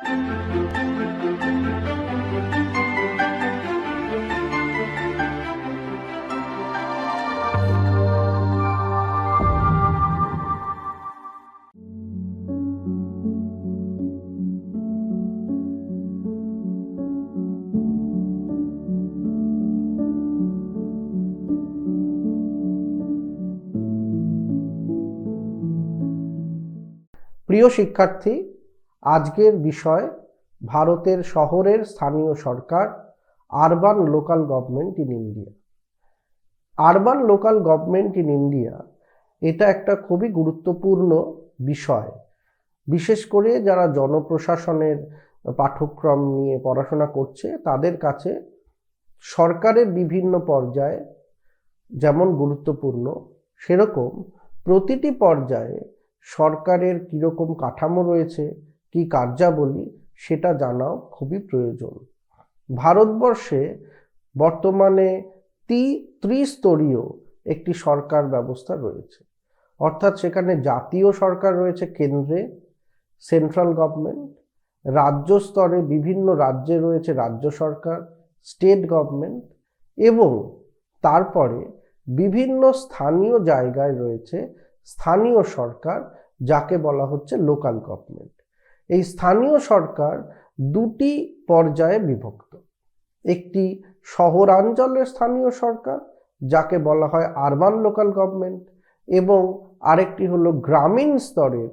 প্রিয় শিক্ষার্থী, আজকের বিষয় ভারতের শহরের স্থানীয় সরকার, urban local government in India. Urban local government in India এটা একটা খুবই গুরুত্বপূর্ণ বিষয়, বিশেষ করে যারা জনপ্রশাসনের পাঠ্যক্রম নিয়ে পড়াশোনা করছে তাদের কাছে সরকারের বিভিন্ন পর্যায়ে যেমন গুরুত্বপূর্ণ, সেরকম প্রতিটি পর্যায়ে সরকারের কীরকম কাঠামো রয়েছে, কি কার্যাবলী, সেটা জানাও খুবই প্রয়োজন। ভারতবর্ষে বর্তমানে ত্রিস্তরীয় একটি সরকার ব্যবস্থা রয়েছে, অর্থাৎ সেখানে জাতীয় সরকার রয়েছে কেন্দ্রে, সেন্ট্রাল গভর্নমেন্ট, রাজ্য স্তরে বিভিন্ন রাজ্যে রয়েছে রাজ্য সরকার, স্টেট গভর্নমেন্ট, এবং তারপরে বিভিন্ন স্থানীয় জায়গায় রয়েছে স্থানীয় সরকার, যাকে বলা হচ্ছে লোকাল গভর্নমেন্ট। এই স্থানীয় সরকার দুটি পর্যায়ে বিভক্ত, একটি শহরাঞ্চলের স্থানীয় সরকার যাকে বলা হয় আরবান লোকাল গভর্নমেন্ট, এবং আরেকটি হলো গ্রামীণ স্তরের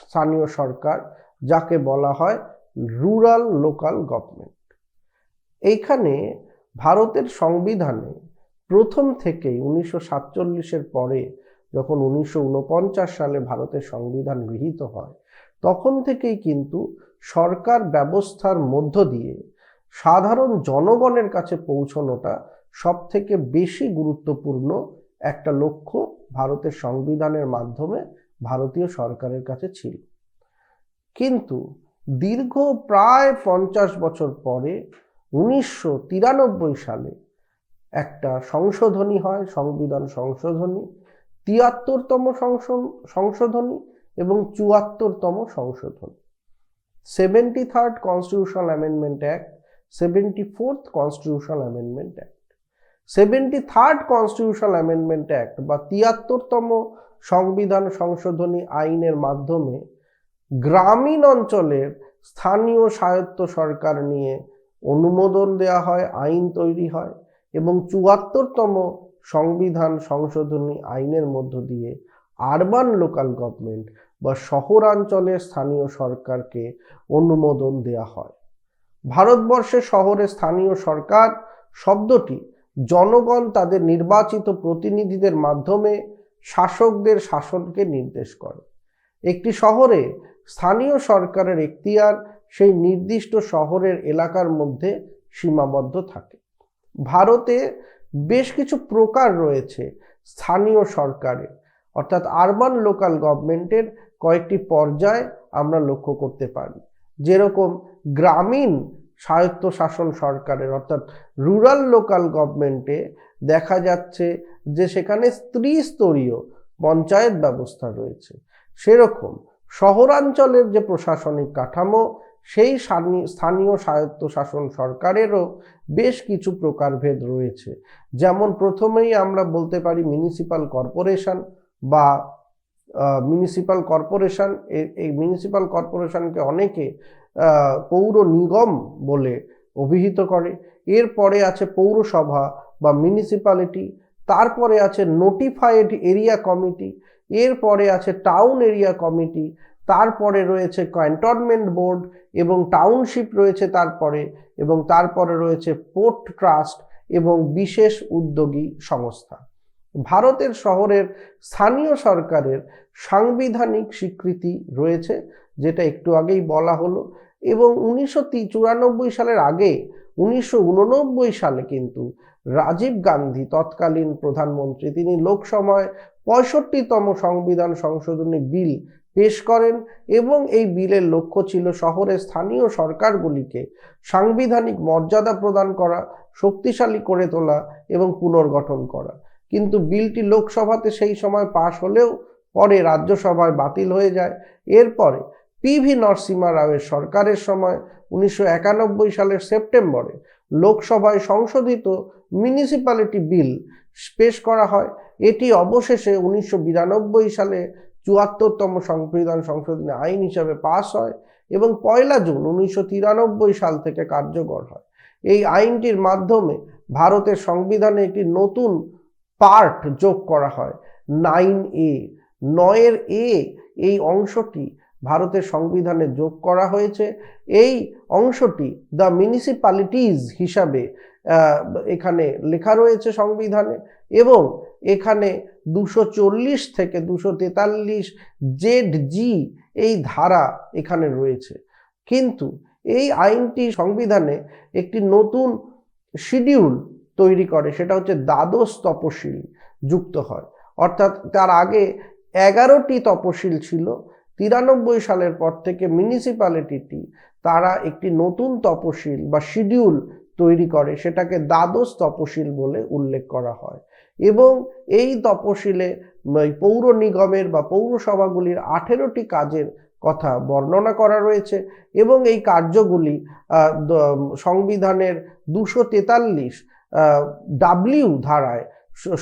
স্থানীয় সরকার যাকে বলা হয় রুরাল লোকাল গভর্নমেন্ট। এইখানে ভারতের সংবিধানে প্রথম থেকেই 1947-এর পরে, যখন 1949 সালে ভারতের সংবিধান গৃহীত হয়, তখন থেকেই কিন্তু সরকার ব্যবস্থার মধ্য দিয়ে সাধারণ জনগণের কাছে পৌঁছানোটা সবথেকে বেশি গুরুত্বপূর্ণ একটা লক্ষ্য ভারতের সংবিধানের মাধ্যমে ভারতীয় সরকারের কাছে ছিল। কিন্তু দীর্ঘ প্রায় 50 বছর পরে 1993 সালে একটা সংশোধনী হয়, সংবিধান সংশোধনী, 73তম সংশোধনী এবং 74তম সংশোধনী, 73rd constitutional amendment act, 74th constitutional amendment act. 73rd constitutional amendment act বা 73তম সংবিধান সংশোধনী আইনের মাধ্যমে গ্রামীণ অঞ্চলের স্থানীয় স্বায়ত্ত সরকার নিয়ে অনুমোদন দেওয়া হয়, আইন তৈরি হয়, এবং 74তম সংবিধান সংশোধনী আইনের মধ্য দিয়ে আরবান লোকাল গভর্নমেন্ট বা শহরাঞ্চলের স্থানীয় সরকারকে অনুমোদন দেওয়া হয়। ভারতবর্ষে শহরে স্থানীয় সরকার শব্দটি জনগণ তাদের নির্বাচিত প্রতিনিধিদের মাধ্যমে শাসকদের শাসনকে নির্দেশ করে। একটি শহরে স্থানীয় সরকারের এখতিয়ার সেই নির্দিষ্ট শহরের এলাকার মধ্যে সীমাবদ্ধ থাকে। ভারতে বেশ কিছু প্রকার রয়েছে স্থানীয় সরকারের, অর্থাৎ আরবান লোকাল গভর্নমেন্টের কয়েকটি পর্যায় আমরা লক্ষ্য করতে পারি। যেরকম গ্রামীণ স্বায়ত্তশাসন সরকারের অর্থাৎ রুরাল লোকাল গভর্নমেন্টে দেখা যাচ্ছে যে সেখানে ত্রিস্তরীয় পঞ্চায়েত ব্যবস্থা রয়েছে। সেরকম শহরাঞ্চলের যে প্রশাসনিক কাঠামো, সেই স্থানীয় স্বায়ত্তশাসন সরকারেরও বেশ কিছু প্রকারভেদ রয়েছে। যেমন প্রথমেই আমরা বলতে পারি মিউনিসিপ্যাল কর্পোরেশন বা মিউনিসিপ্যাল কর্পোরেশন। এই মিউনিসিপ্যাল কর্পোরেশনকে অনেকে পৌর নিগম বলে অভিহিত করে। এরপরে আছে পৌরসভা বা মিউনিসিপ্যালিটি, তারপরে আছে নোটিফাইড এরিয়া কমিটি, এরপরে আছে টাউন এরিয়া কমিটি, তারপরে রয়েছে ক্যান্টনমেন্ট বোর্ড এবং টাউনশিপ রয়েছে তারপরে, এবং তারপরে রয়েছে পোর্ট ট্রাস্ট এবং বিশেষ উদ্যোগী সংস্থা। ভারতের শহরের স্থানীয় সরকারের সাংবিধানিক স্বীকৃতি রয়েছে, যেটা একটু আগেই বলা হলো, এবং 1994 সালের আগে 1989 সালে কিন্তু রাজীব গান্ধী তৎকালীন প্রধানমন্ত্রী, তিনি লোকসভায় 65তম সংবিধান সংশোধনী বিল পেশ করেন, এবং এই বিলের লক্ষ্য ছিল শহরের স্থানীয় সরকারগুলিকে সাংবিধানিক মর্যাদা প্রদান করা, শক্তিশালী করে তোলা এবং পুনর্গঠন করা। কিন্তু বিলটি লোকসভাতে সেই সময় পাশ হলেও পরে রাজ্যসভায় বাতিল হয়ে যায়। এরপরে পিভি নরসিমহা রাওয়ের সরকারের সময় 1991 সালের সেপ্টেম্বরে লোকসভায় সংশোধিত মিউনিসিপ্যালিটি বিল পেশ করা হয়। এটি অবশেষে 1992 সালে 74তম সংবিধান সংশোধনী আইন হিসাবে পাস হয় এবং 1 জুন 1993 সাল থেকে কার্যকর হয়। এই আইনটির মাধ্যমে ভারতের সংবিধানে একটি নতুন পার্ট যোগ করা হয়, 9A। 9 এই অংশটি ভারতের সংবিধানে যোগ করা হয়েছে। এই অংশটি দ্য মিউনিসিপ্যালিটিজ হিসাবে এখানে লেখা রয়েছে সংবিধানে, এবং এখানে 240 থেকে 243 ZG এই ধারা এখানে রয়েছে। কিন্তু এই আইনটি সংবিধানে একটি নতুন শিডিউল তৈরি করে, সেটা হচ্ছে দ্বাদশ তপশিল যুক্ত হয়। অর্থাৎ তার আগে 11টি তপশিল ছিল। 93 সালের পর থেকে মিউনিসিপ্যালিটি তারা একটি নতুন তপশিল বা শিডিউল তৈরি করে, সেটাকে দ্বাদশ তপশিল বলে উল্লেখ করা হয়। এবং এই তপশিলে পৌর নিগমের বা পৌরসভাগুলির 18টি কাজের কথা বর্ণনা করা রয়েছে এবং এই কার্যগুলি সংবিধানের 243 W ধারায়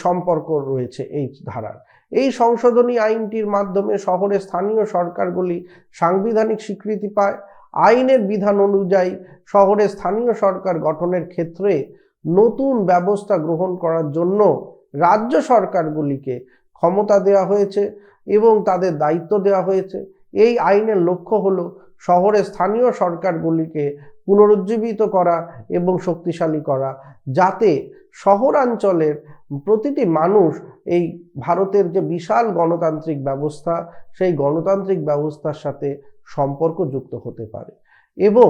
সম্পর্ক রয়েছে। এই ধারার এই সংশোধনী আইনটির মাধ্যমে শহরের স্থানীয় সরকারগুলি সাংবিধানিক স্বীকৃতি পায়। আইনের বিধান অনুযায়ী শহরের স্থানীয় সরকার গঠনের ক্ষেত্রে নতুন ব্যবস্থা গ্রহণ করার জন্য রাজ্য সরকারগুলিকে ক্ষমতা দেওয়া হয়েছে এবং তাদের দায়িত্ব দেওয়া হয়েছে। এই আইনের লক্ষ্য হলো শহরের স্থানীয় সরকারগুলিকে পুনরুজ্জীবিত করা এবং শক্তিশালী করা, যাতে শহরাঞ্চলের প্রতিটি মানুষ এই ভারতের যে বিশাল গণতান্ত্রিক ব্যবস্থা, সেই গণতান্ত্রিক ব্যবস্থার সাথে সম্পর্কযুক্ত হতে পারে। এবং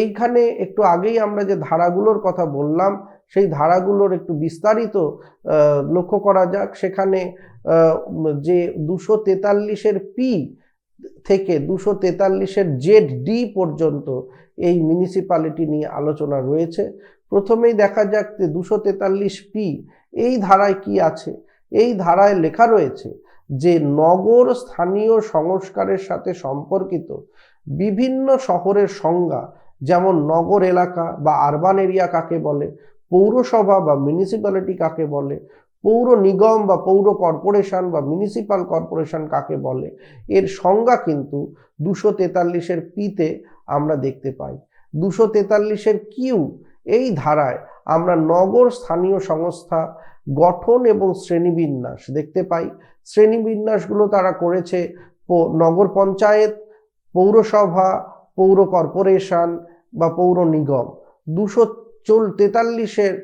এইখানে একটু আগেই আমরা যে ধারাগুলোর কথা বললাম, সেই ধারাগুলোর একটু বিস্তারিত লক্ষ্য করা যাক। সেখানে যে 243-এর পি থেকে 243-এর ZD পর্যন্ত এই মিউনিসিপ্যালিটি নিয়ে আলোচনা রয়েছে। প্রথমেই দেখা যাক যে 243P এই ধারায় কি আছে। এই ধারায় লেখা রয়েছে যে নগর স্থানীয় সংস্কারের সাথে সম্পর্কিত বিভিন্ন শহরের সংজ্ঞা, যেমন নগর এলাকা বা আরবান এরিয়া কাকে বলে, পৌরসভা বা মিউনিসিপ্যালিটি কাকে বলে, পৌর নিগম বা পৌর কর্পোরেশন বা মিউনিসিপ্যাল কর্পোরেশন কাকে বলে, এর সংজ্ঞা কিন্তু 243-এর পিতে আমরা দেখতে পাই। 243-এর কিউ এই ধারায় আমরা নগর স্থানীয় সংস্থা গঠন এবং শ্রেণীবিন্যাস দেখতে পাই। শ্রেণীবিন্যাসগুলো তারা করেছে নগর পঞ্চায়েত, পৌরসভা, পৌর কর্পোরেশন বা পৌর নিগম। 243-এর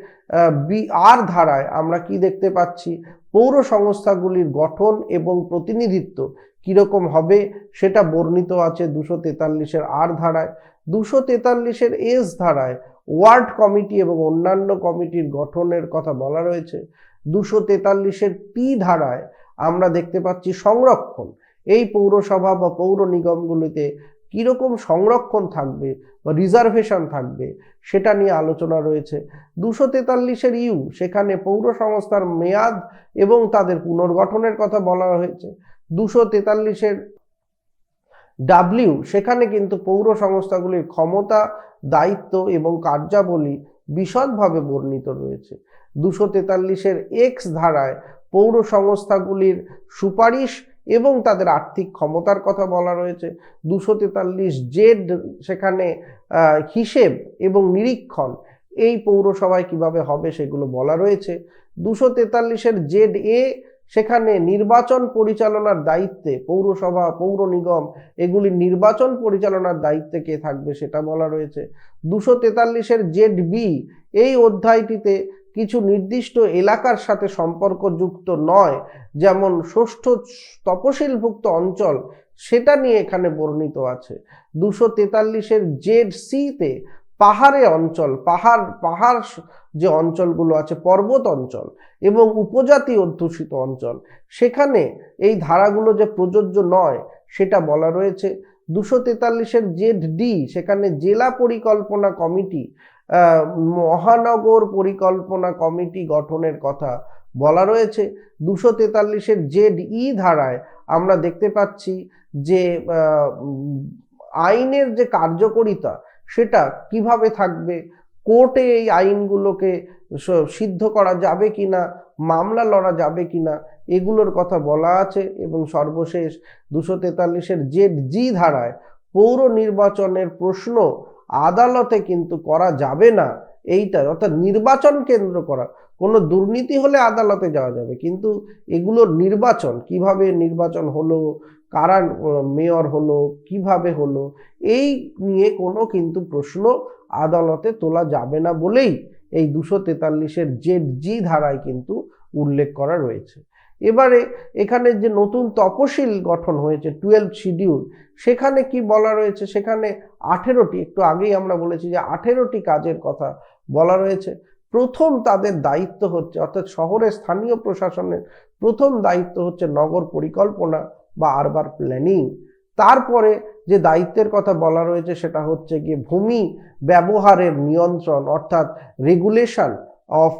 আর ধারায় আমরা কি দেখতে পাচ্ছি, পৌর সংস্থাগুলির গঠন এবং প্রতিনিধিত্ব কিরকম হবে সেটা বর্ণিত আছে 243-এর আর ধারায়। 243-এর এস ধারায় ওয়ার্ড কমিটি এবং অন্যান্য কমিটির গঠনের কথা বলা রয়েছে। 243-এর পি ধারায় আমরা দেখতে পাচ্ছি সংরক্ষণ, এই পৌরসভা বা পৌর নিগমগুলিতে কিরকম সংরক্ষণ থাকবে বা রিজার্ভেশন থাকবে সেটা নিয়ে আলোচনা রয়েছে। 243-এর ইউ সেখানে পৌর সংস্থার মেয়াদ এবং তাদের পুনর্গঠনের কথা বলা হয়েছে। 243-এর ডাব্লিউ সেখানে কিন্তু পৌর সংস্থাগুলির ক্ষমতা, দায়িত্ব এবং কার্যাবলী বিশদভাবে বর্ণিত রয়েছে। 243-এর এক্স ধারায় পৌর সংস্থাগুলির সুপারিশ এবং তাদের আর্থিক ক্ষমতার কথা বলা রয়েছে। 243 জেড সেখানে হিসেব এবং নিরীক্ষণ এই পৌরসভায় কিভাবে হবে সেগুলো বলা রয়েছে। 243-এর জেড এ সেখানে নির্বাচন পরিচালনার দায়িত্বে পৌরসভা, পৌর নিগম এগুলির নির্বাচন পরিচালনার দায়িত্বে কে থাকবে সেটা বলা রয়েছে। 243-এর জেড বি এই অধ্যায়টিতে কিছু নির্দিষ্ট এলাকার সাথে সম্পর্কযুক্ত নয়, যেমন ষষ্ঠ তপশিলভুক্ত অঞ্চল, সেটা নিয়ে এখানে বর্ণিত আছে। 243-এর জেড সিতে পাহাড়ে অঞ্চল, পাহাড় যে অঞ্চলগুলো আছে, পর্বত অঞ্চল এবং উপজাতি অধ্যুষিত অঞ্চল, সেখানে এই ধারাগুলো যে প্রযোজ্য নয় সেটা বলা রয়েছে। 243-এর জেড ডি সেখানে জেলা পরিকল্পনা কমিটি, মহানগর পরিকল্পনা কমিটি গঠনের কথা বলা রয়েছে। 243-এর জেড ই ধারায় আমরা দেখতে পাচ্ছি যে আইনের যে কার্যকারিতা সেটা কিভাবে থাকবে, কোর্টে এই আইনগুলোকে সিদ্ধ করা যাবে কিনা, মামলা লড়া যাবে কিনা, এগুলোর কথা বলা আছে। এবং সর্বশেষ 243-এর জি ধারায় পৌর নির্বাচনের প্রশ্ন আদালতে কিন্তু করা যাবে না, এইটা অর্থাৎ নির্বাচন কেন্দ্র করা, কোনো দুর্নীতি হলে আদালতে যাওয়া যাবে, কিন্তু এগুলোর নির্বাচন কিভাবে নির্বাচন হলো, কারা মেয়র হলো, কিভাবে হলো, এই নিয়ে কোনো কিন্তু প্রশ্ন আদালতে তোলা যাবে না বলেই এই 243-এর জি ধারায় কিন্তু উল্লেখ করা রয়েছে। এবারে এখানে যে নতুন তপশিল গঠন হয়েছে 12 শিডিউল, সেখানে কি বলা রয়েছে, সেখানে 18টি, একটু আগেই আমরা বলেছি যে 18টি কাজের কথা বলা রয়েছে। প্রথম তাদের দায়িত্ব হচ্ছে, অর্থাৎ শহরের স্থানীয় প্রশাসনের প্রথম দায়িত্ব হচ্ছে নগর পরিকল্পনা বা আরবান প্ল্যানিং। তারপরে যে দায়িত্বের কথা বলা রয়েছে সেটা হচ্ছে গিয়ে ভূমি ব্যবহারের নিয়ন্ত্রণ, অর্থাৎ রেগুলেশন অফ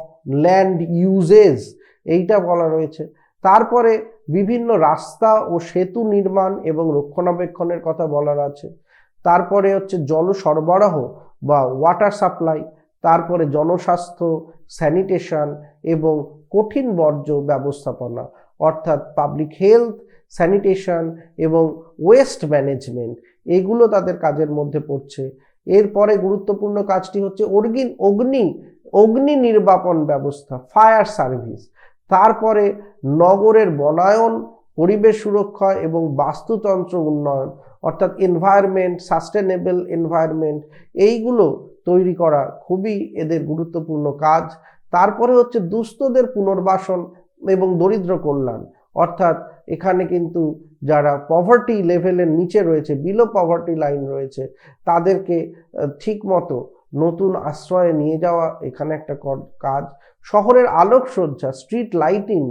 ল্যান্ড ইউজেস, এইটা বলা রয়েছে। তারপরে বিভিন্ন রাস্তা ও সেতু নির্মাণ এবং রক্ষণাবেক্ষণের কথা বলার আছে। তারপরে হচ্ছে জল সরবরাহ বা ওয়াটার সাপ্লাই, তারপরে জনস্বাস্থ্য, স্যানিটেশন এবং কঠিন বর্জ্য ব্যবস্থাপনা, অর্থাৎ পাবলিক হেলথ, স্যানিটেশন এবং ওয়েস্ট ম্যানেজমেন্ট, এগুলো তাদের কাজের মধ্যে পড়ছে। এরপরে গুরুত্বপূর্ণ কাজটি হচ্ছে অগ্নি নির্বাপন ব্যবস্থা, ফায়ার সার্ভিস। তারপরে নগরের বনায়ন, পরিবেশ সুরক্ষা এবং বাস্তুতন্ত্র উন্নয়ন, অর্থাৎ এনভায়রনমেন্ট, সাস্টেনেবল এনভায়রনমেন্ট, এইগুলো তৈরি করা খুবই এদের গুরুত্বপূর্ণ কাজ। তারপরে হচ্ছে দুস্থদের পুনর্বাসন এবং দরিদ্র কল্যাণ, অর্থাৎ এখানে কিন্তু যারা পভার্টি লেভেলের নিচে রয়েছে, বিলো পভার্টি লাইন রয়েছে, তাদেরকে ঠিক মতো নতুন আশ্রয়ে নিয়ে যাওয়া এখানে একটা কাজ। শহরের আলোকসজ্জা, স্ট্রিট লাইটিং,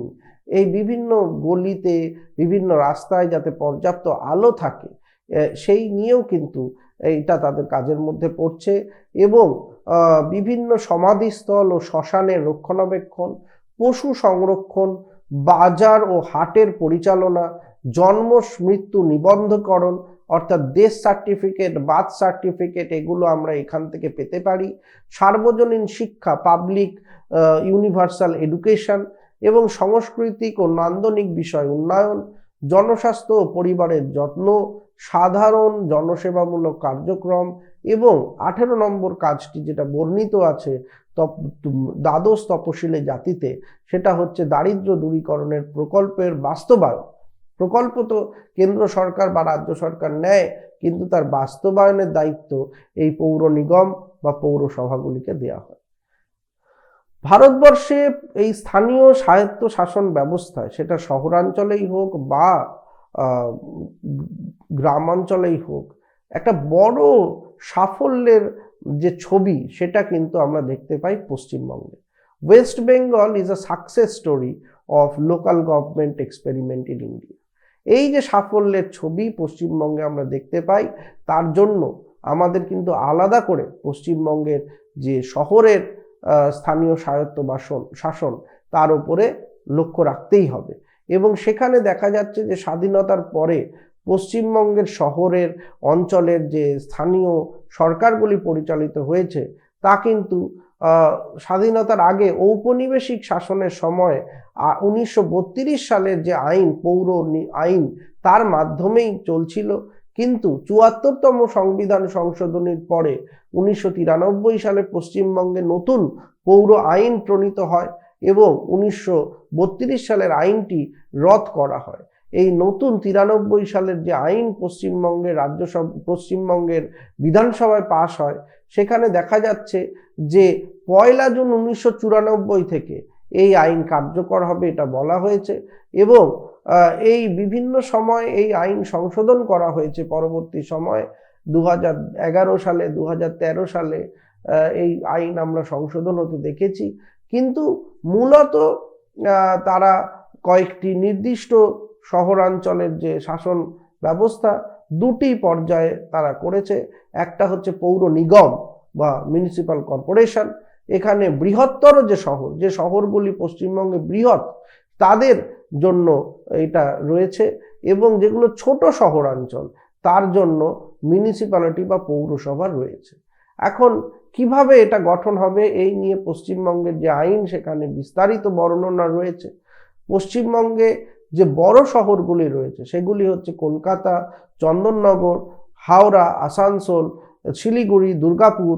এই বিভিন্ন গলিতে বিভিন্ন রাস্তায় যাতে পর্যাপ্ত আলো থাকে, সেই নিয়েও কিন্তু এইটা তাদের কাজের মধ্যে পড়ছে। এবং বিভিন্ন সমাধিস্থল ও শ্মশানের রক্ষণাবেক্ষণ, পশু সংরক্ষণ, বাজার ও হাটের পরিচালনা, জন্ম মৃত্যু নিবন্ধকরণ, অর্থাৎ ডেথ সার্টিফিকেট, বার্থ সার্টিফিকেট, এগুলো আমরা এখান থেকে পেতে পারি। সার্বজনীন শিক্ষা, পাবলিক ইউনিভার্সাল এডুকেশন এবং সাংস্কৃতিক ও নান্দনিক বিষয় উন্নয়ন, জনস্বাস্থ্য ও পরিবারের যত্ন, সাধারণ জনসেবামূলক কার্যক্রম। এবং 18 নম্বর কাজটি যেটা বর্ণিত আছে দ্বাদশ তপশিলি জাতিতে, সেটা হচ্ছে দারিদ্র দূরীকরণের প্রকল্পের বাস্তবায়ন। প্রকল্প তো কেন্দ্র সরকার বা রাজ্য সরকার নেয়, কিন্তু তার বাস্তবায়নের দায়িত্ব এই পৌর নিগম বা পৌরসভাগুলিকে দেওয়া হয়। ভারতবর্ষে এই স্থানীয় স্বায়ত্ত শাসন ব্যবস্থায়, সেটা শহরাঞ্চলেই হোক বা গ্রামাঞ্চলেই হোক, একটা বড় সাফল্যের যে ছবি সেটা কিন্তু আমরা দেখতে পাই পশ্চিমবঙ্গে। West Bengal is a success story of local government experiment in India. এই যে সাফল্যের ছবি পশ্চিমবঙ্গে আমরা দেখতে পাই, তার জন্য আমাদের কিন্তু আলাদা করে পশ্চিমবঙ্গের যে শহরের স্থানীয় স্বায়ত্ত শাসন, তার উপরে লক্ষ্য রাখতেই হবে। এবং সেখানে দেখা যাচ্ছে যে স্বাধীনতার পরে পশ্চিমবঙ্গের শহরের অঞ্চলের যে স্থানীয় সরকারগুলি পরিচালিত হয়েছে, তা কিন্তু স্বাধীনতার আগে ঔপনিবেশিক শাসনের সময় 1932 সালের যে আইন, পৌর আইন, তার মাধ্যমেই চলছিল। কিন্তু 74তম সংবিধান সংশোধনীর পরে 1993 সালে পশ্চিমবঙ্গে নতুন পৌর আইন প্রণীত হয় এবং 1932 সালের আইনটি রদ করা হয়। এই নতুন 93 সালের যে আইন পশ্চিমবঙ্গের বিধানসভায় পাশ হয়, সেখানে দেখা যাচ্ছে যে 1 জুন 1994 থেকে এই আইন কার্যকর হবে, এটা বলা হয়েছে। এবং এই বিভিন্ন সময় এই আইন সংশোধন করা হয়েছে। পরবর্তী সময়ে 2011 সালে, 2013 সালে এই আইন আমরা সংশোধন হতে দেখেছি। কিন্তু মূলত তারা কয়েকটি নির্দিষ্ট শহরাঞ্চলের যে শাসন ব্যবস্থা, দুটি পর্যায়ে তারা করেছে। একটা হচ্ছে পৌর নিগম বা মিউনিসিপ্যাল কর্পোরেশন, এখানে বৃহত্তর যে শহরগুলি পশ্চিমবঙ্গে বৃহৎ, তাদের জন্য এটা রয়েছে। এবং যেগুলো ছোট শহরাঞ্চল তার জন্য মিউনিসিপ্যালিটি বা পৌরসভা রয়েছে। এখন কিভাবে এটা গঠন হবে এই নিয়ে পশ্চিমবঙ্গের যে আইন সেখানে বিস্তারিত বর্ণনা রয়েছে। পশ্চিমবঙ্গে যে বড় শহরগুলি রয়েছে সেগুলি হচ্ছে কলকাতা, চন্দননগর, হাওড়া, আসানসোল, শিলিগুড়ি, দুর্গাপুর,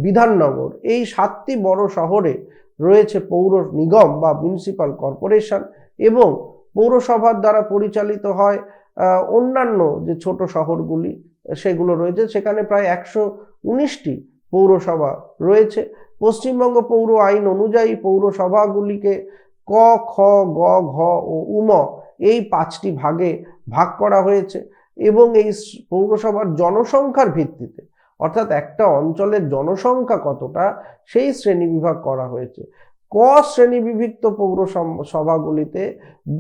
বিধাননগর। এই 7টি বড় শহরে রয়েছে পৌর নিগম বা মিউনিসিপ্যাল কর্পোরেশন এবং পৌরসভার দ্বারা পরিচালিত হয় অন্যান্য যে ছোট শহরগুলি সেগুলো রয়েছে। সেখানে প্রায় 119টি পৌরসভা রয়েছে। পশ্চিমবঙ্গ পৌর আইন অনুযায়ী পৌরসভাগুলিকে ক, খ, গ, ঘ ও উম এই 5টি ভাগে ভাগ করা হয়েছে এবং এই পৌরসভার জনসংখ্যার ভিত্তিতে, অর্থাৎ একটা অঞ্চলের জনসংখ্যা কতটা সেই শ্রেণীবিভাগ করা হয়েছে। ক শ্রেণীবিভক্ত পৌরসভাগুলিতে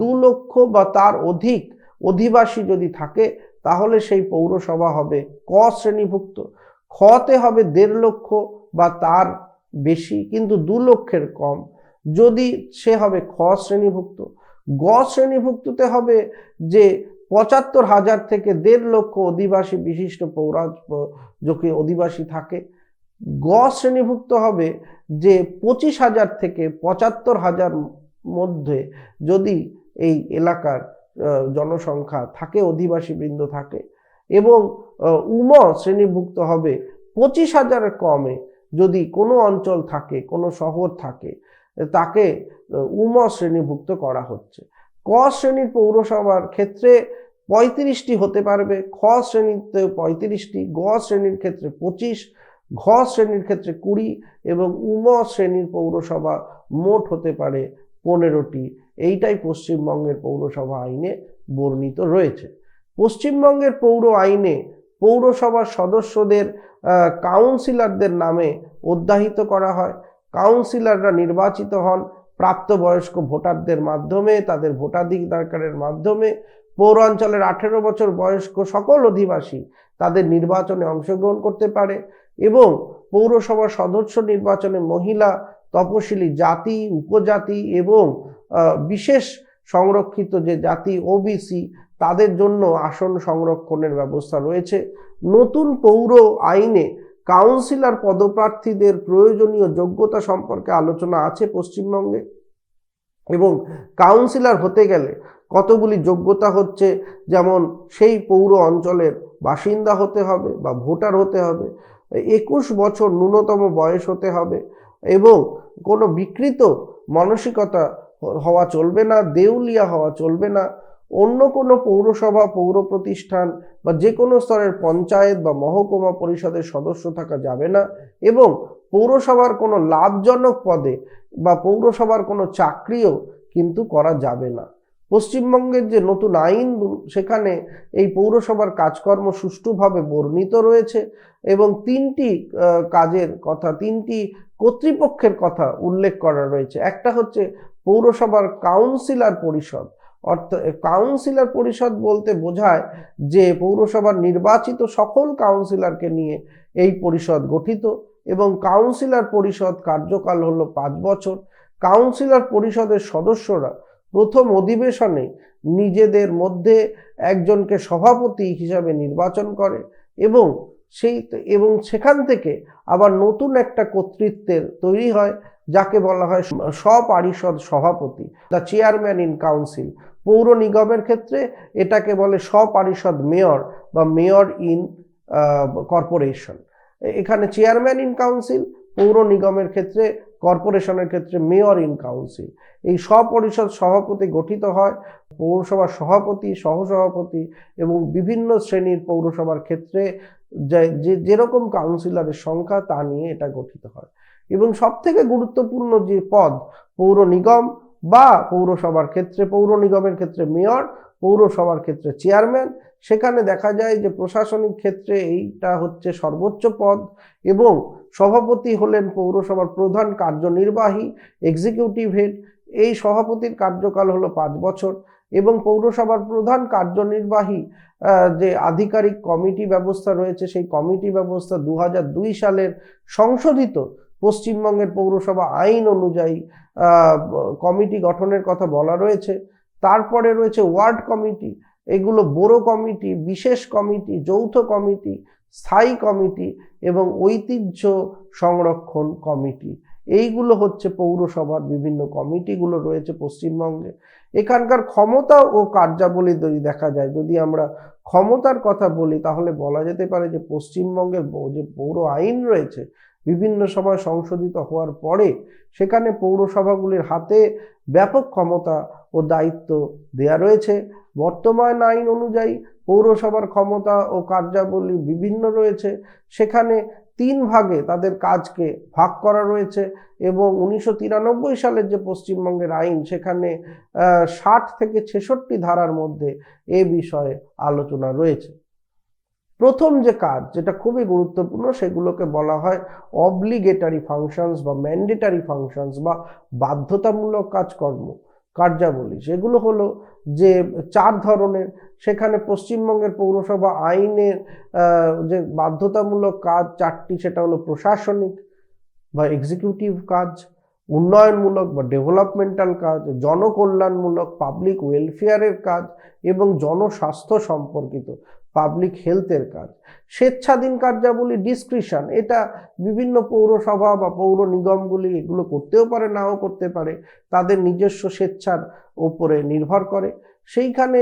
2 লক্ষ বা তার অধিক অধিবাসী যদি থাকে তাহলে সেই পৌরসভা হবে ক শ্রেণীভুক্ত। খতে হবে 1.5 লক্ষ বা তার বেশি কিন্তু 2 লক্ষের কম, যদি সে হবে খ শ্রেণীভুক্ত। গ শ্রেণীভুক্ততে হবে যে 75,000 থেকে 1.5 লক্ষ অধিবাসী বিশিষ্ট পৌরাজকে অধিবাসী থাকে। গ শ্রেণীভুক্ত হবে যে 25,000 থেকে 75,000 মধ্যে যদি এই এলাকার জনসংখ্যা থাকে, অধিবাসী বৃন্দ থাকে। এবং উম শ্রেণীভুক্ত হবে 25,000-এর কমে যদি কোনো অঞ্চল থাকে, কোনো শহর থাকে, তাকে উম শ্রেণীভুক্ত করা হচ্ছে। ক শ্রেণীর পৌরসভার ক্ষেত্রে 35টি হতে পারবে, খ শ্রেণীতে 35টি, গ শ্রেণীর ক্ষেত্রে 25, ঘ শ্রেণীর ক্ষেত্রে 20 এবং উম শ্রেণীর পৌরসভা মোট হতে পারে 15টি। এইটাই পশ্চিমবঙ্গের পৌরসভা আইনে বর্ণিত রয়েছে। পশ্চিমবঙ্গের পৌর আইনে পৌরসভার সদস্যদের কাউন্সিলরদের নামে অধ্যায়িত করা হয়। কাউন্সিলররা নির্বাচিত হন প্রাপ্তবয়স্ক ভোটারদের মাধ্যমে, তাদের ভোটাধিকারের মাধ্যমে। পৌরাঞ্চলের 18 বছর বয়স্ক সকল অধিবাসী তাদের নির্বাচনে অংশগ্রহণ করতে পারে এবং পৌরসভার সদস্য নির্বাচনে মহিলা, তপশিলি জাতি, উপজাতি এবং বিশেষ সংরক্ষিত যে জাতি ওবিসি তাদের জন্য আসন সংরক্ষণের ব্যবস্থা রয়েছে। নতুন পৌর আইনে কাউন্সিলর পদপ্রার্থীদের প্রয়োজনীয় যোগ্যতা সম্পর্কে আলোচনা আছে পশ্চিমবঙ্গে এবং কাউন্সিলর হতে গেলে কতগুলি যোগ্যতা হচ্ছে, যেমন সেই পৌর অঞ্চলের বাসিন্দা হতে হবে বা ভোটার হতে হবে, 21 বছর ন্যূনতম বয়স হতে হবে এবং কোনো বিকৃত মানসিকতা হওয়া চলবে না, দেউলিয়া হওয়া চলবে না, অন্য কোনো পৌরসভা, পৌর প্রতিষ্ঠান বা যে কোনো স্তরের পঞ্চায়েত বা মহকুমা পরিষদের সদস্য থাকা যাবে না এবং পৌরসভার কোনো লাভজনক পদে বা পৌরসভার কোনো চাকরিও কিন্তু করা যাবে না। পশ্চিমবঙ্গের যে নতুন আইন সেখানে এই পৌরসভার কাজকর্ম সুষ্ঠুভাবে বর্ণিত রয়েছে এবং 3টি কাজের কথা, 3টি কর্তৃপক্ষের কথা উল্লেখ করা রয়েছে। একটা হচ্ছে পৌরসভার কাউন্সিলর পরিষদ। অর্থাৎ কাউন্সিলর পরিষদ বলতে বোঝায় যে পৌরসভার নির্বাচিত সকল কাউন্সিলরকে নিয়ে এই পরিষদ গঠিত এবং কাউন্সিলর পরিষদ কার্যকাল হলো 5 বছর। কাউন্সিলর পরিষদের সদস্যরা প্রথম অধিবেশনে নিজেদের মধ্যে একজনকে সভাপতি হিসাবে নির্বাচন করে এবং সেখান থেকে আবার নতুন একটা কর্তৃত্বের তৈরি হয় যাকে বলা হয় স্বপারিষদ সভাপতি, দ্য চেয়ারম্যান ইন কাউন্সিল। পৌর নিগমের ক্ষেত্রে এটাকে বলে স্বপারিষদ মেয়র বা মেয়র ইন কর্পোরেশন। এখানে চেয়ারম্যান ইন কাউন্সিল, পৌর নিগমের ক্ষেত্রে, কর্পোরেশনের ক্ষেত্রে মেয়র ইন কাউন্সিল। এই স্বপরিষদ সভাপতি গঠিত হয় পৌরসভার সভাপতি, সহসভাপতি এবং বিভিন্ন শ্রেণীর পৌরসভার ক্ষেত্রে যেরকম কাউন্সিলরের সংখ্যা তা নিয়ে এটা গঠিত হয়। এবং সবথেকে গুরুত্বপূর্ণ যে পদ পৌর নিগম বা পৌরসভার ক্ষেত্রে, পৌর নিগমের ক্ষেত্রে মেয়র, পৌরসভার ক্ষেত্রে চেয়ারম্যান, সেখানে দেখা যায় যে প্রশাসনিক ক্ষেত্রে এইটা হচ্ছে সর্বোচ্চ পদ এবং সভাপতি হলেন পৌরসভার প্রধান কার্যনির্বাহী, এক্সিকিউটিভ হেড। এই সভাপতির কার্যকাল হলো 5 বছর এবং পৌরসভার প্রধান কার্যনির্বাহী যে আধিকারিক কমিটি ব্যবস্থা রয়েছে সেই কমিটি ব্যবস্থা 2002 সালের সংশোধিত পশ্চিমবঙ্গের পৌরসভা আইন অনুযায়ী কমিটি গঠনের কথা বলা রয়েছে। তারপরে রয়েছে ওয়ার্ড কমিটি এগুলো ব্যুরো কমিটি, বিশেষ কমিটি, যৌথ কমিটি, স্থায়ী কমিটি এবং ঐতিহ্য সংরক্ষণ কমিটি। এইগুলো হচ্ছে পৌরসভার বিভিন্ন কমিটিগুলো রয়েছে পশ্চিমবঙ্গে। এখানকার ক্ষমতা ও কার্যাবলী যদি দেখা যায়, যদি আমরা ক্ষমতার কথা বলি, তাহলে বলা যেতে পারে যে পশ্চিমবঙ্গের যে পৌর আইন রয়েছে বিভিন্ন সময় সংশোধিত হওয়ার পরে সেখানে পৌরসভাগুলির হাতে ব্যাপক ক্ষমতা ও দায়িত্ব দেয়া রয়েছে। বর্তমান আইন অনুযায়ী পৌরসভার ক্ষমতা ও কার্যাবলী বিভিন্ন রয়েছে, সেখানে 3 ভাগে তাদের কাজকে ভাগ করা রয়েছে এবং 1993 সালের যে পশ্চিমবঙ্গের আইন সেখানে 60 থেকে 66 ধারার মধ্যে এ বিষয়ে আলোচনা রয়েছে। প্রথম যে কাজ, যেটা খুবই গুরুত্বপূর্ণ, সেগুলোকে বলা হয় অব্লিগেটরি ফাংশনস বা ম্যান্ডেটারি ফাংশনস বা বাধ্যতামূলক কার্যাবলী। সেগুলো হলো যে 4 ধরনের। সেখানে পশ্চিমবঙ্গের পৌরসভা আইনের যে বাধ্যতামূলক কাজ 4টি, সেটা হলো প্রশাসনিক বা এক্সিকিউটিভ কাজ, উন্নয়নমূলক বা ডেভেলপমেন্টাল কাজ, জনকল্যাণমূলক পাবলিক ওয়েলফেয়ারের কাজ এবং জনস্বাস্থ্য সম্পর্কিত পাবলিক হেলথের কাজ। স্বেচ্ছাধীন কার্যাবলী ডিসক্রিশন, এটা বিভিন্ন পৌরসভা বা পৌর নিগমগুলি এগুলো করতেও পারে, নাও করতে পারে, তাদের নিজস্ব স্বেচ্ছার ওপরে নির্ভর করে। সেইখানে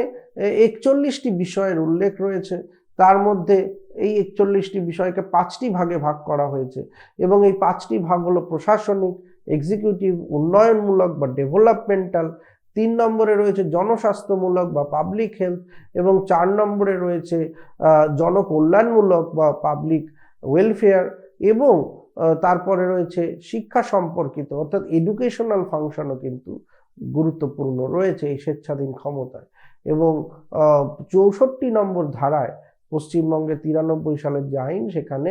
41টি বিষয়ের উল্লেখ রয়েছে। তার মধ্যে এই 41টি বিষয়কে 5টি ভাগে ভাগ করা হয়েছে এবং এই 5টি ভাগ হলো প্রশাসনিক, এক্সিকিউটিভ, উন্নয়নমূলক বা ডেভেলপমেন্টাল, 3 নম্বরে রয়েছে জনস্বাস্থ্যমূলক বা পাবলিক হেলথ এবং 4 নম্বরে রয়েছে জনকল্যাণমূলক বা পাবলিক ওয়েলফেয়ার এবং তারপরে রয়েছে শিক্ষা সম্পর্কিত অর্থাৎ এডুকেশনাল ফাংশনও কিন্তু গুরুত্বপূর্ণ রয়েছে এই স্বেচ্ছাধীন ক্ষমতায়। এবং 64 নম্বর ধারায় পশ্চিমবঙ্গে 93 সালের যে আইন, সেখানে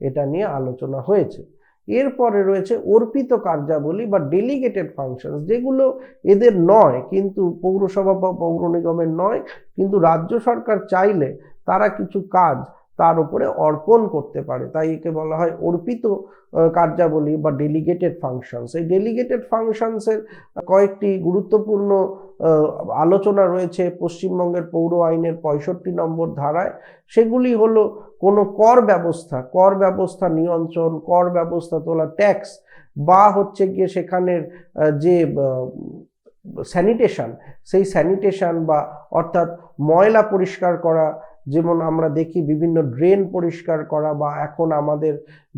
এটা নিয়ে আলোচনা হয়েছে। এরপরে রয়েছে অর্পিত কার্যাবলী বা ডেলিগেটেড ফাংশনস, যেগুলো এদের নয়, কিন্তু পৌরসভা বা পৌর নিগমের নয়, কিন্তু রাজ্য সরকার চাইলে তারা কিছু কাজ তার উপরে অর্পণ করতে পারে, তাই একে বলা হয় অর্পিত কার্যাবলী বা ডেলিগেটেড ফাংশনস। এই ডেলিগেটেড ফাংশনসের কয়েকটি গুরুত্বপূর্ণ আলোচনা রয়েছে পশ্চিমবঙ্গের পৌর আইনের 65 নম্বর ধারায়। সেগুলি হলো কোনো কর ব্যবস্থা নিয়ন্ত্রণ, কর ব্যবস্থা তোলা, ট্যাক্স, বা হচ্ছে গিয়ে সেখানের যে স্যানিটেশন, সেই স্যানিটেশন বা অর্থাৎ ময়লা পরিষ্কার করা, যেমন আমরা দেখি বিভিন্ন ড্রেন পরিষ্কার করা, বা এখন আমাদের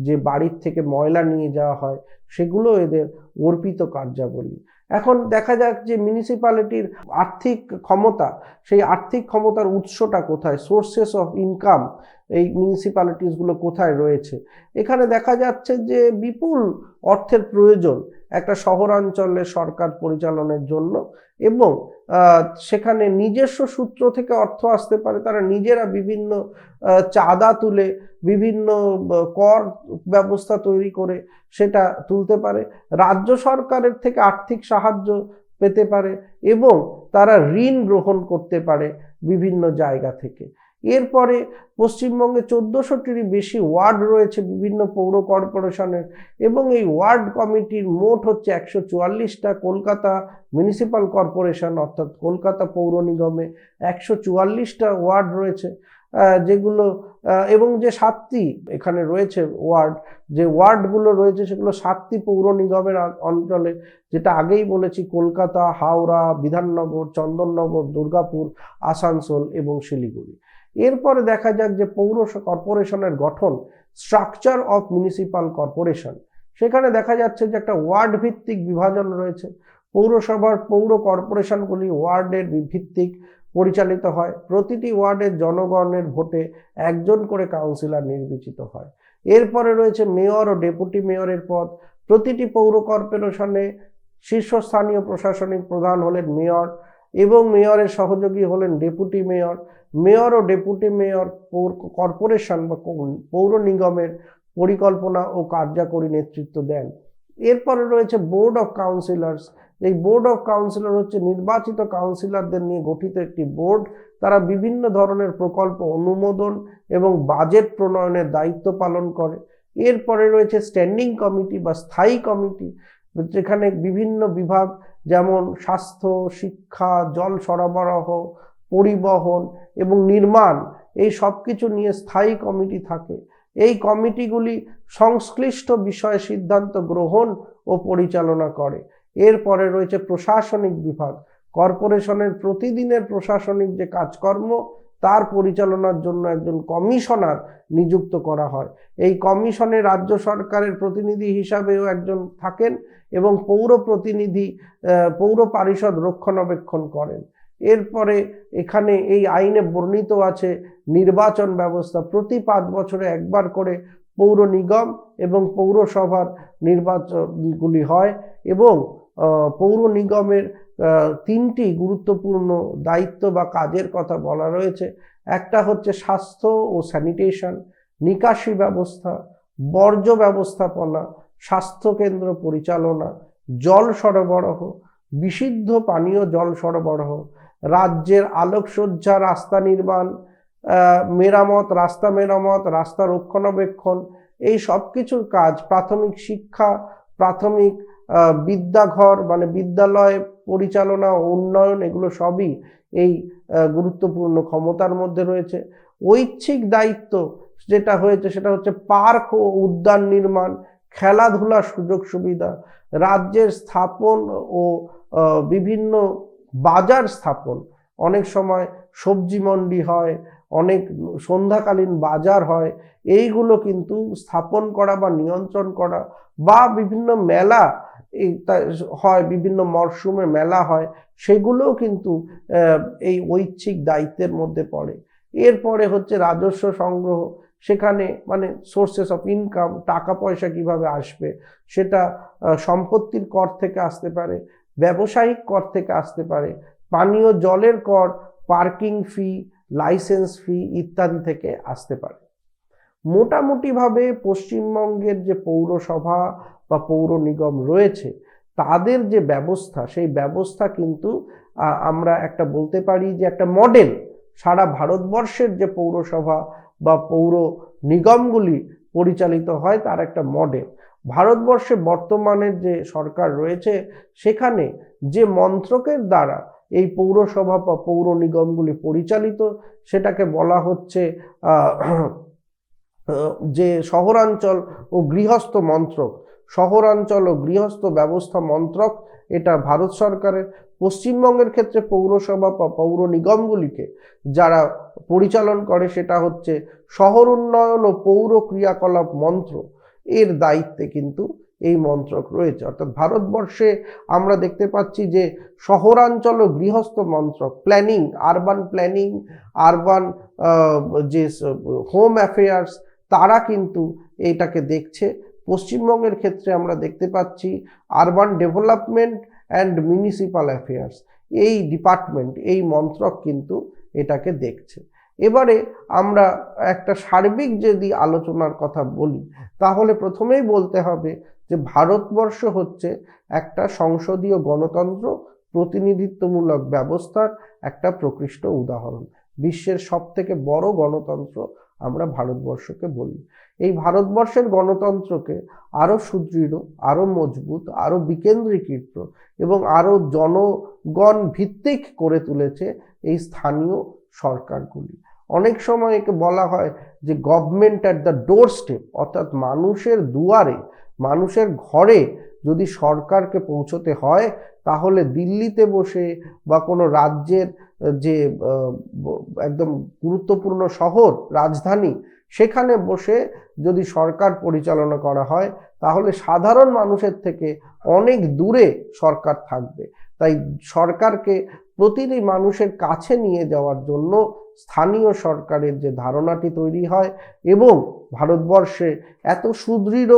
যে বাড়ির থেকে ময়লা নিয়ে যাওয়া হয়, সেগুলো এদের অর্পিত কার্যাবলী। এখন দেখা যাক যে মিউনিসিপ্যালিটির আর্থিক ক্ষমতা, সেই আর্থিক ক্ষমতার উৎসটা কোথায়, সোর্সেস অফ ইনকাম এই মিউনিসিপ্যালিটিসগুলো কোথায় রয়েছে। এখানে দেখা যাচ্ছে যে বিপুল অর্থের প্রয়োজন একটা শহরাঞ্চলে সরকার পরিচালনের জন্য, এবং সেখানে নিজস্ব সূত্র থেকে অর্থ আসতে পারে, তারা নিজেরা বিভিন্ন চাঁদা তুলে বিভিন্ন কর ব্যবস্থা তৈরি করে সেটা তুলতে পারে, রাজ্য সরকারের থেকে আর্থিক সাহায্য পেতে পারে এবং তারা ঋণ গ্রহণ করতে পারে বিভিন্ন জায়গা থেকে। এরপরে পশ্চিমবঙ্গে 1400টিরই বেশি ওয়ার্ড রয়েছে বিভিন্ন পৌর কর্পোরেশনের, এবং এই ওয়ার্ড কমিটির মোট হচ্ছে 144টা। কলকাতা মিউনিসিপ্যাল কর্পোরেশন অর্থাৎ কলকাতা পৌর নিগমে 144টা ওয়ার্ড রয়েছে, যেগুলো এবং যে 7টি এখানে রয়েছে ওয়ার্ড, যে ওয়ার্ডগুলো রয়েছে সেগুলো 7টি পৌর নিগমের অঞ্চলে, যেটা আগেই বলেছি, কলকাতা, হাওড়া, বিধাননগর, চন্দননগর, দুর্গাপুর, আসানসোল এবং শিলিগুড়ি। এরপরে দেখা যাক যে পৌর কর্পোরেশনের গঠন, স্ট্রাকচার অফ মিউনিসিপ্যাল কর্পোরেশন। সেখানে দেখা যাচ্ছে যে একটা ওয়ার্ড ভিত্তিক বিভাজন রয়েছে। পৌরসভার পৌর কর্পোরেশনগুলি ওয়ার্ডের ভিত্তিক পরিচালিত হয়। প্রতিটি ওয়ার্ডের জনগণের ভোটে একজন করে কাউন্সিলর নির্বাচিত হয়। এরপরে রয়েছে মেয়র ও ডেপুটি মেয়রের পদ। প্রতিটি পৌর কর্পোরেশনে শীর্ষস্থানীয় প্রশাসনিক প্রধান হলেন মেয়র এবং মেয়রের সহযোগী হলেন ডেপুটি মেয়র। মেয়র ও ডেপুটি মেয়র কর্পোরেশন বা পৌর নিগমের পরিকল্পনা ও কার্যকরী নেতৃত্ব দেন। এরপরে রয়েছে বোর্ড অফ কাউন্সিলর্স। এই বোর্ড অফ কাউন্সিলর হচ্ছে নির্বাচিত কাউন্সিলরদের নিয়ে গঠিত একটি বোর্ড। তারা বিভিন্ন ধরনের প্রকল্প অনুমোদন এবং বাজেট প্রণয়নের দায়িত্ব পালন করে। এরপরে রয়েছে স্ট্যান্ডিং কমিটি বা স্থায়ী কমিটি, যেখানে বিভিন্ন বিভাগ যেমন স্বাস্থ্য, শিক্ষা, জল সরবরাহ, পরিবহন এবং নির্মাণ, এই সব কিছু নিয়ে স্থায়ী কমিটি থাকে। এই কমিটিগুলি সংশ্লিষ্ট বিষয়ে সিদ্ধান্ত গ্রহণ ও পরিচালনা করে। এরপরে রয়েছে প্রশাসনিক বিভাগ। কর্পোরেশনের প্রতিদিনের প্রশাসনিক যে কাজকর্ম তার পরিচালনার জন্য একজন কমিশনার নিযুক্ত করা হয়। এই কমিশনে রাজ্য সরকারের প্রতিনিধি হিসাবেও একজন থাকেন এবং পৌর প্রতিনিধি পৌর পরিষদ রক্ষণাবেক্ষণ করেন। এরপরে এখানে এই আইনে বর্ণিত আছে নির্বাচন ব্যবস্থা। প্রতি 5 বছরে একবার করে পৌর নিগম এবং পৌরসভার নির্বাচনগুলি হয় এবং পৌর নিগমের 3টি গুরুত্বপূর্ণ দায়িত্ব বা কাজের কথা বলা রয়েছে। একটা হচ্ছে স্বাস্থ্য ও স্যানিটেশন, নিকাশি ব্যবস্থা, বর্জ্য ব্যবস্থাপনা, স্বাস্থ্যকেন্দ্র পরিচালনা, জল সরবরাহ, বিশুদ্ধ পানীয় জল সরবরাহ, রাজ্যের আলোকসজ্জা, রাস্তা নির্মাণ, মেরামত, রাস্তা মেরামত, রাস্তা রক্ষণাবেক্ষণ, এই সব কিছুর কাজ, প্রাথমিক শিক্ষা, প্রাথমিক বিদ্যাঘর মানে বিদ্যালয় পরিচালনা ও উন্নয়ন, এগুলো সবই এই গুরুত্বপূর্ণ ক্ষমতার মধ্যে রয়েছে। ঐচ্ছিক দায়িত্ব যেটা হয়েছে সেটা হচ্ছে পার্ক ও উদ্যান নির্মাণ, খেলাধুলার সুযোগ সুবিধা, রাজ্যের স্থাপন ও বিভিন্ন বাজার স্থাপন। অনেক সময় সবজি মন্ডি হয়, অনেক সন্ধ্যাকালীন বাজার হয়, এইগুলো কিন্তু স্থাপন করা বা নিয়ন্ত্রণ করা, বা বিভিন্ন মেলা হয়, বিভিন্ন মরশুমে মেলা হয়, সেগুলোও কিন্তু এই ঐচ্ছিক দায়িত্বের মধ্যে পড়ে। এরপরে হচ্ছে রাজস্ব সংগ্রহ। সেখানে মানে সোর্সেস অফ ইনকাম, টাকা পয়সা কিভাবে আসবে, সেটা সম্পত্তির কর থেকে আসতে পারে, ব্যবসায়িক কর থেকে আসতে পারে, পানীয় জলের কর, পার্কিং ফি, লাইসেন্স ফি ইত্যাদি থেকে আসতে পারে। মোটামুটিভাবে পশ্চিমবঙ্গের যে পৌরসভা বা পৌর নিগম রয়েছে তাদের যে ব্যবস্থা, সেই ব্যবস্থা কিন্তু আমরা একটা বলতে পারি যে একটা মডেল। সারা ভারতবর্ষের যে পৌরসভা বা পৌর নিগমগুলি পরিচালিত হয় তার একটা মডেল। ভারতবর্ষে বর্তমানের যে সরকার রয়েছে সেখানে যে মন্ত্রকের দ্বারা এই পৌরসভা বা পৌর নিগমগুলি পরিচালিত সেটাকে বলা হচ্ছে যে শহরাঞ্চল ও গৃহস্থ মন্ত্রক, শহরাঞ্চল ও গৃহস্থ ব্যবস্থা মন্ত্রক, এটা ভারত সরকারের। পশ্চিমবঙ্গের ক্ষেত্রে পৌরসভা বা পৌর নিগমগুলিকে যারা পরিচালন করে সেটা হচ্ছে শহর উন্নয়ন ও পৌর ক্রিয়াকলাপ মন্ত্র, এর দায়িত্বে কিন্তু এই মন্ত্রক রয়েছে। অর্থাৎ ভারতবর্ষে আমরা দেখতে পাচ্ছি যে শহরাঞ্চল ও গৃহস্থ মন্ত্রক, প্ল্যানিং, আরবান প্ল্যানিং, আরবান যে হোম অ্যাফেয়ার্স, তারা কিন্তু এটাকে দেখছে। পশ্চিমবঙ্গের ক্ষেত্রে আমরা দেখতে পাচ্ছি urban development and municipal affairs, এই ডিপার্টমেন্ট, এই মন্ত্রক কিন্তু এটাকে দেখছে। এবারে আমরা একটা সার্বিক যদি আলোচনার কথা বলি তাহলে প্রথমেই বলতে হবে যে ভারতবর্ষ হচ্ছে একটা সংসদীয় গণতন্ত্র প্রতিনিধিত্বমূলক ব্যবস্থার একটা প্রকৃষ্ট উদাহরণ। বিশ্বের সবথেকে বড় গণতন্ত্র আমরা ভারতবর্ষকে বলি। এই ভারতবর্ষের গণতন্ত্রকে আরো সুদৃঢ়, আরো মজবুত, আরো বিকেন্দ্রীকৃত এবং আরো জনগণ ভিত্তিক করে তুলেছে এই স্থানীয় সরকারগুলি। অনেক সময় একে বলা হয় যে government at the door step, অর্থাৎ মানুষের দুয়ারে, মানুষের ঘরে যদি সরকারকে পৌঁছতে হয় তাহলে দিল্লিতে বসে বা কোনো রাজ্যের যে একদম গুরুত্বপূর্ণ শহর, রাজধানী, সেখানে বসে যদি সরকার পরিচালনা করা হয় তাহলে সাধারণ মানুষের থেকে অনেক দূরে সরকার থাকবে। তাই সরকারকে প্রতিটি মানুষের কাছে নিয়ে যাওয়ার জন্য স্থানীয় সরকারের যে ধারণাটি তৈরি হয় এবং ভারতবর্ষে এত সুদৃঢ়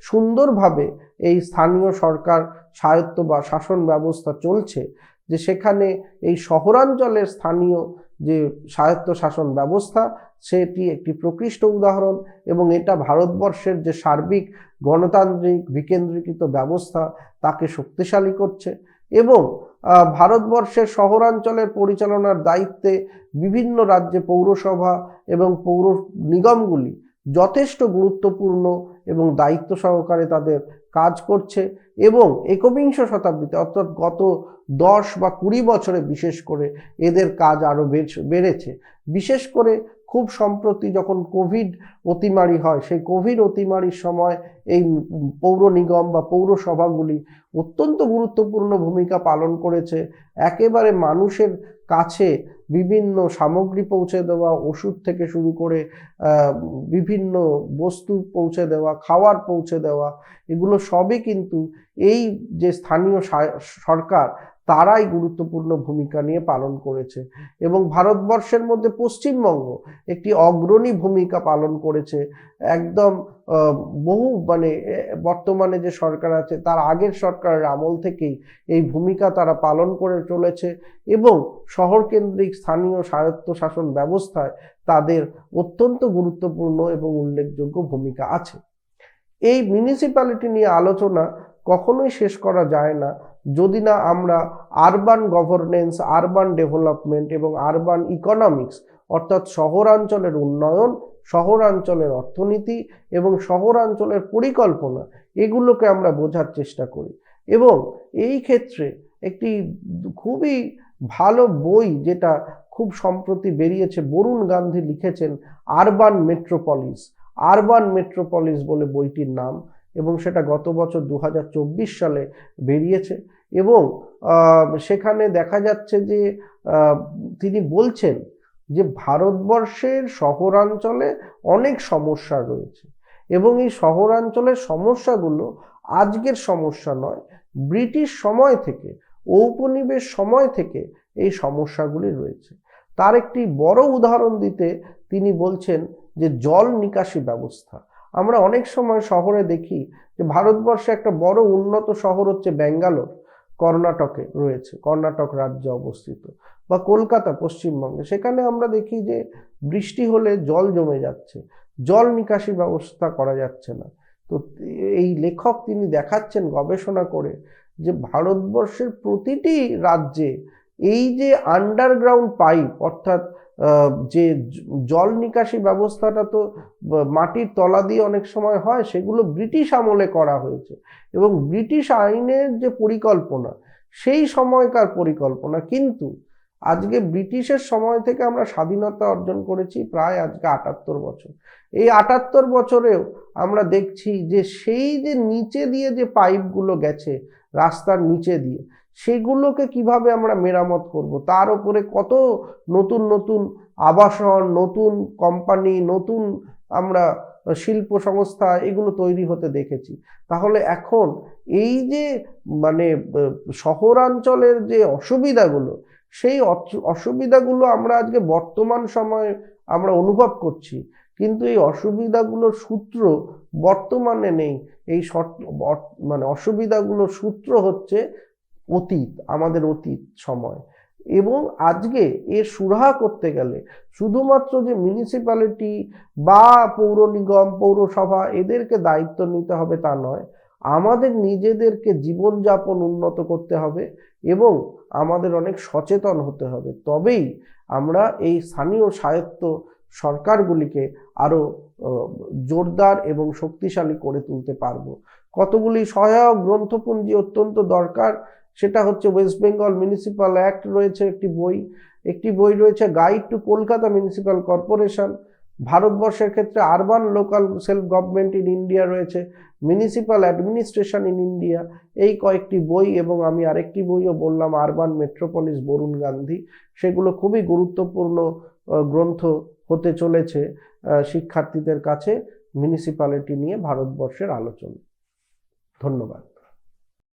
সুন্দরভাবে এই স্থানীয় সরকার স্বায়ত্ত বা শাসন ব্যবস্থা চলছে যে সেখানে এই শহরাঞ্চলের স্থানীয় যে স্বায়ত্ত শাসন ব্যবস্থা সেটি একটি প্রকৃষ্ট উদাহরণ এবং এটা ভারতবর্ষের যে সার্বিক গণতান্ত্রিক বিকেন্দ্রীকৃত ব্যবস্থা তাকে শক্তিশালী করছে। এবং ভারতবর্ষের শহরাঞ্চলের পরিচালনার দায়িত্বে বিভিন্ন রাজ্যে পৌরসভা এবং পৌর নিগমগুলি যথেষ্ট গুরুত্বপূর্ণ এবং দায়িত্ব সহকারে তাদের কাজ করছে এবং একবিংশ শতাব্দীতে অর্থাৎ গত 10 বা 20 বছরে বিশেষ করে এদের কাজ আরো বেড়েছে। বিশেষ করে খুব সম্প্রতি যখন কোভিড অতিমারি হয়, সেই কোভিড অতিমারির সময় এই পৌর নিগম বা পৌরসভাগুলি অত্যন্ত গুরুত্বপূর্ণ ভূমিকা পালন করেছে। একেবারে মানুষের কাছে বিভিন্ন সামগ্রী পৌঁছে দেওয়া, ওষুধ থেকে শুরু করে বিভিন্ন বস্তু পৌঁছে দেওয়া, খাবার পৌঁছে দেওয়া, এগুলো সবই কিন্তু এই যে স্থানীয় সরকার তারাই গুরুত্বপূর্ণ ভূমিকা নিয়ে পালন করেছে। এবং ভারতবর্ষের মধ্যে পশ্চিমবঙ্গ একটি অগ্রণী ভূমিকা পালন করেছে। একদম বহু বর্তমানে যে সরকার আছে তার আগের সরকারের আমল থেকেই এই ভূমিকা তারা পালন করে চলেছে এবং শহর কেন্দ্রিক স্থানীয় স্বায়ত্তশাসন ব্যবস্থায় তাদের অত্যন্ত গুরুত্বপূর্ণ এবং উল্লেখযোগ্য ভূমিকা আছে। এই মিউনিসিপ্যালিটি নিয়ে আলোচনা কখনোই শেষ করা যায় না যদি না আমরা আরবান গভর্নেন্স, আরবান ডেভেলপমেন্ট এবং আরবান ইকোনমিক্স অর্থাৎ শহরাঞ্চলের উন্নয়ন, শহরাঞ্চলের অর্থনীতি এবং শহরাঞ্চলের পরিকল্পনা এগুলোকে আমরা বোঝার চেষ্টা করি। এবং এই ক্ষেত্রে একটি খুবই ভালো বই যেটা খুব সম্প্রতি বেরিয়েছে, বরুণ গান্ধী লিখেছেন আরবান মেট্রোপলিস, আরবান মেট্রোপলিস বলে বইটির নাম, এবং সেটা গত বছর 2024 সালে বেরিয়েছে। এবং সেখানে দেখা যাচ্ছে যে তিনি বলছেন যে ভারতবর্ষের শহরাঞ্চলে অনেক সমস্যা রয়েছে এবং এই শহরাঞ্চলের সমস্যাগুলো আজকের সমস্যা নয়, ব্রিটিশ সময় থেকে, ঔপনিবেশ সময় থেকে এই সমস্যাগুলি রয়েছে। তার একটি বড় উদাহরণ দিতে তিনি বলছেন যে জল নিকাশি ব্যবস্থা। আমরা অনেক সময় শহরে দেখি যে ভারতবর্ষে একটা বড় উন্নত শহর হচ্ছে ব্যাঙ্গালোর, কর্ণাটকে রয়েছে, কর্ণাটক রাজ্যে অবস্থিত, বা কলকাতা পশ্চিমবঙ্গে। সেখানে আমরা দেখি যে বৃষ্টি হলে জল জমে যাচ্ছে, জল নিকাশি ব্যবস্থা করা যাচ্ছে না। তো এই লেখক তিনি দেখাচ্ছেন গবেষণা করে যে ভারতবর্ষের প্রতিটি রাজ্যে এই যে আন্ডারগ্রাউন্ড পাইপ অর্থাৎ যে জল নিকাশি ব্যবস্থাটা তো মাটির তলা দিয়ে অনেক সময় হয়, সেগুলো ব্রিটিশ আমলে করা হয়েছে এবং ব্রিটিশ আইনের যে পরিকল্পনা সেই সময়কার পরিকল্পনা। কিন্তু আজকে ব্রিটিশের সময় থেকে আমরা স্বাধীনতা অর্জন করেছি প্রায় আজকে 78 বছর। এই 78 বছরেও আমরা দেখছি যে সেই যে নিচে দিয়ে যে পাইপগুলো গেছে রাস্তার নিচে দিয়ে, সেগুলোকে কিভাবে আমরা মেরামত করব, তার উপরে কত নতুন নতুন আবাসন, নতুন কোম্পানি, নতুন আমরা শিল্প সংস্থা এগুলো তৈরি হতে দেখেছি। তাহলে এখন এই যে শহরাঞ্চলের যে অসুবিধাগুলো, সেই অসুবিধাগুলো আমরা আজকে বর্তমান সময়ে আমরা অনুভব করছি, কিন্তু এই অসুবিধাগুলোর সূত্র বর্তমানে নেই। এই অসুবিধাগুলোর সূত্র হচ্ছে অতীত, আমাদের অতীত সময়। এবং আজকে এর সুরাহা করতে গেলে শুধুমাত্র যে মিউনিসিপ্যালিটি বা পৌর নিগম, পৌরসভা এদেরকে দায়িত্ব নিতে হবে তা নয়, আমাদের নিজেদেরকে জীবনযাপন উন্নত করতে হবে এবং আমাদের অনেক সচেতন হতে হবে। তবেই আমরা এই স্থানীয় স্বায়ত্ত সরকারগুলিকে আরো জোরদার এবং শক্তিশালী করে তুলতে পারবো। কতগুলি সহায়ক গ্রন্থপুঞ্জি অত্যন্ত দরকার। সেটা হচ্ছে ওয়েস্ট বেঙ্গল মিউনিসিপ্যাল অ্যাক্ট রয়েছে একটি বই রয়েছে guide to Kolkata municipal corporation. ভারতবর্ষের ক্ষেত্রে urban local self government in India রয়েছে, মিউনিসিপ্যাল অ্যাডমিনিস্ট্রেশন ইন ইন্ডিয়া, এই কয়েকটি বই। এবং আমি আরেকটি বইও বললাম আরবান মেট্রোপলিস, বরুণ গান্ধী। সেগুলো খুবই গুরুত্বপূর্ণ গ্রন্থ হতে চলেছে শিক্ষার্থীদের কাছে মিউনিসিপ্যালিটি নিয়ে ভারতবর্ষের আলোচনা। ধন্যবাদ।